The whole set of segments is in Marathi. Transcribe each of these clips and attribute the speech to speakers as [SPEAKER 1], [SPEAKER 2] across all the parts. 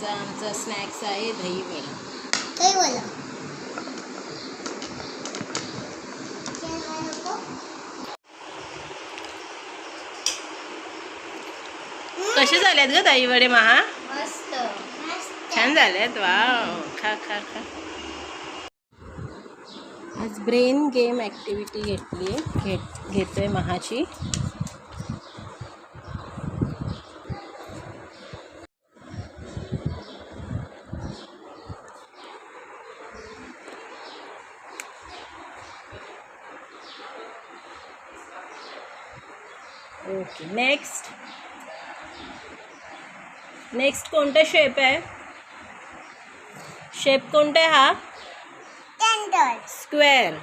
[SPEAKER 1] आजचा आमचा स्नॅक्स आहे दही वडा.
[SPEAKER 2] दही वडा
[SPEAKER 1] कसे झालेत ग दही वडे महा?
[SPEAKER 2] मस्त
[SPEAKER 1] छान झालेत. वाव, खा खा खा. आज ब्रेन गेम ॲक्टिव्हिटी घेतोय महाची. ओके, नेक्स्ट कोणता शेप आहे? शेप कोणता आहे हा? स्क्वेअर.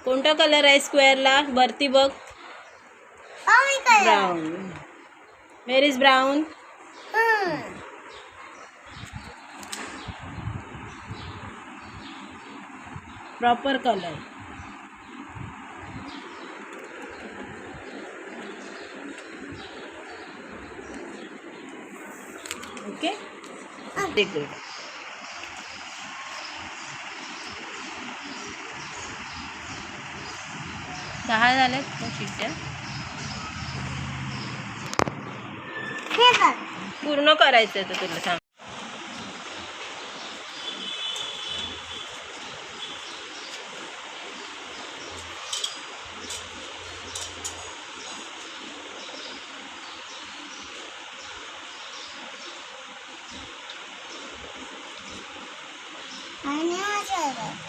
[SPEAKER 1] कोणता कलर आहे स्क्वेअरला? वरती बघ. Brown. Where is brown? Proper colour. Okay, very good. दहा झाल्यात त्या चिठ्ठ्या. पूर्ण करायचं आहे तर तुला सांग.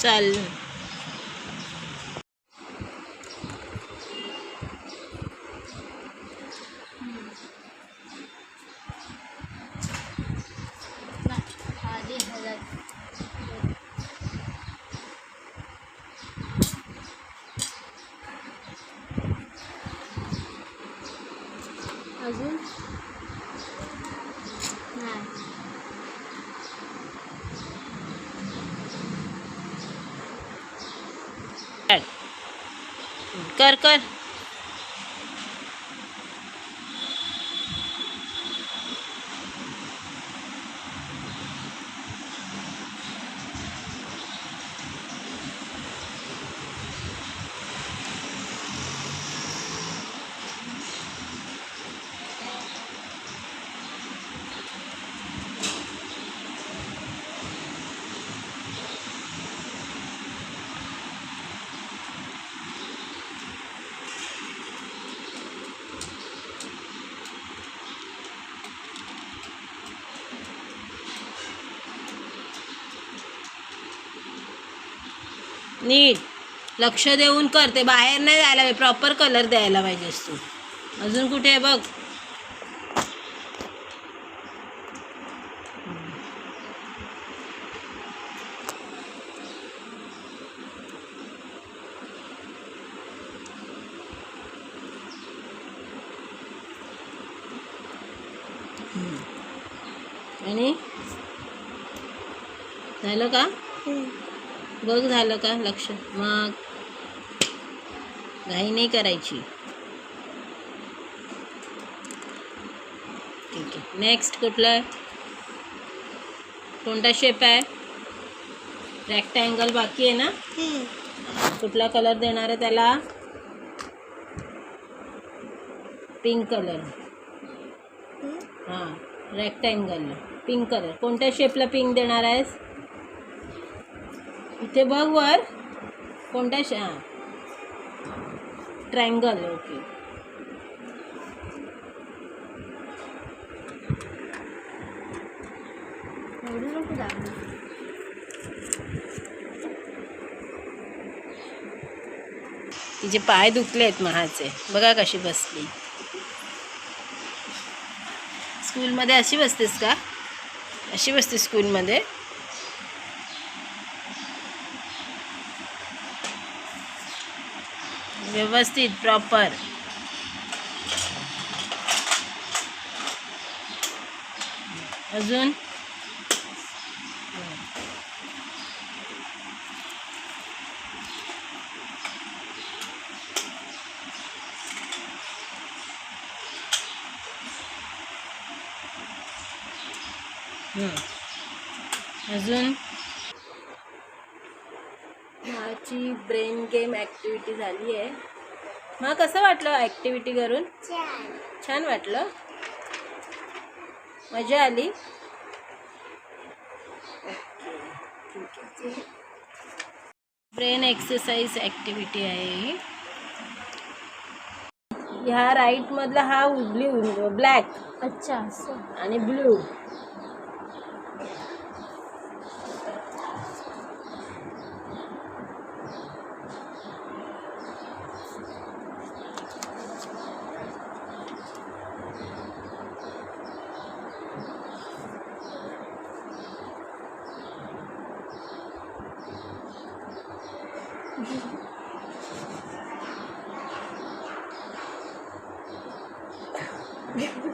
[SPEAKER 1] चल. अजून कर कर. नीट लक्ष देऊन कर. ते बाहेर नाही जायला पाहिजे. प्रॉपर कलर द्यायला पाहिजेस तू. अजून कुठे आहे बघ. आणि झालं का? बघ झालं का? लक्ष. मग घाई नाही करायची. ठीक आहे. नेक्स्ट कुठला आहे? कोणता शेप आहे? रेक्टँगल बाकी आहे ना? कुठला कलर देणार आहे त्याला? Pink colour. हां, रेक्टँगलला पिंक कलर. कोणत्या शेपला पिंक देणार आहेस? इथे बघ वर. कोणत्या हां, ट्रायंगल. ओके. तिचे पाय दुखले आहेत महाचे. बघा कशी बसली. स्कूलमध्ये अशी बसतेस का? अशी बसते स्कूलमध्ये? व्यवस्थित प्रॉपर. अजून अजून माझी ब्रेन गेम ॲक्टिव्हिटी झाली आहे. मग कसं वाटलं ॲक्टिव्हिटी करून? छान वाटलं. मजा आली. ब्रेन एक्सरसाइज ॲक्टिव्हिटी आहे ही. ह्या राईट मधला हा ब्ल्यू ब्लॅक.
[SPEAKER 2] अच्छा.
[SPEAKER 1] आणि ब्लू.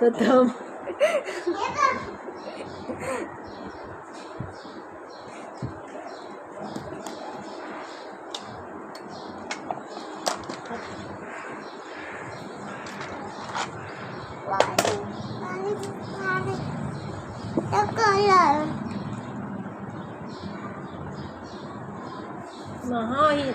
[SPEAKER 1] प्रथम ही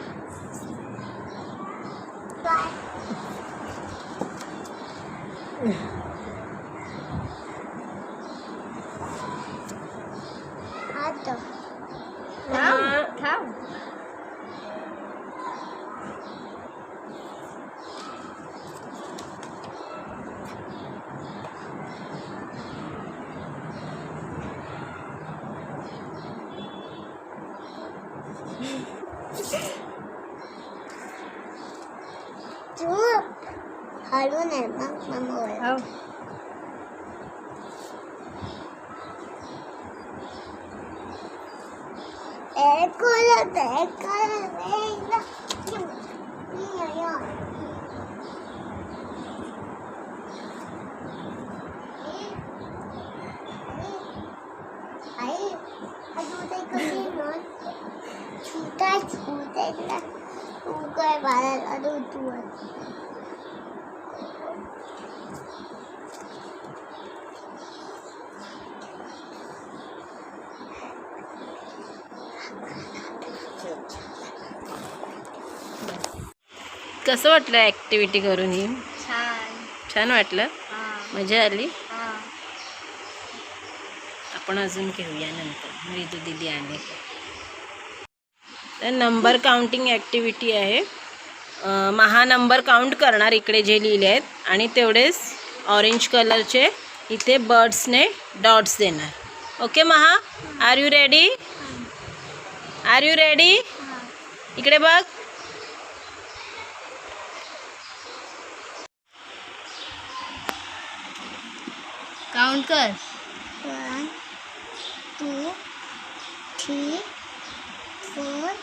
[SPEAKER 2] हळून आहे मग मग छोटा छोटे ना उगाय बाळाला दूध.
[SPEAKER 1] कसं वाटलं ॲक्टिव्हिटी करून ही? छान वाटलं. मजा आली. आपण अजून घेऊया नंतर मृदू दीदी आले तर. नंबर काउंटिंग ॲक्टिव्हिटी आहे. महा नंबर काउंट करणार इकडे जे लिहिले आहेत आणि तेवढेच ऑरेंज कलरचे इथे बर्ड्सने डॉट्स देणार. Okay Maha, are you ready? Are you ready? इकडे बघ.
[SPEAKER 2] काउंट कर. 1 2 3 4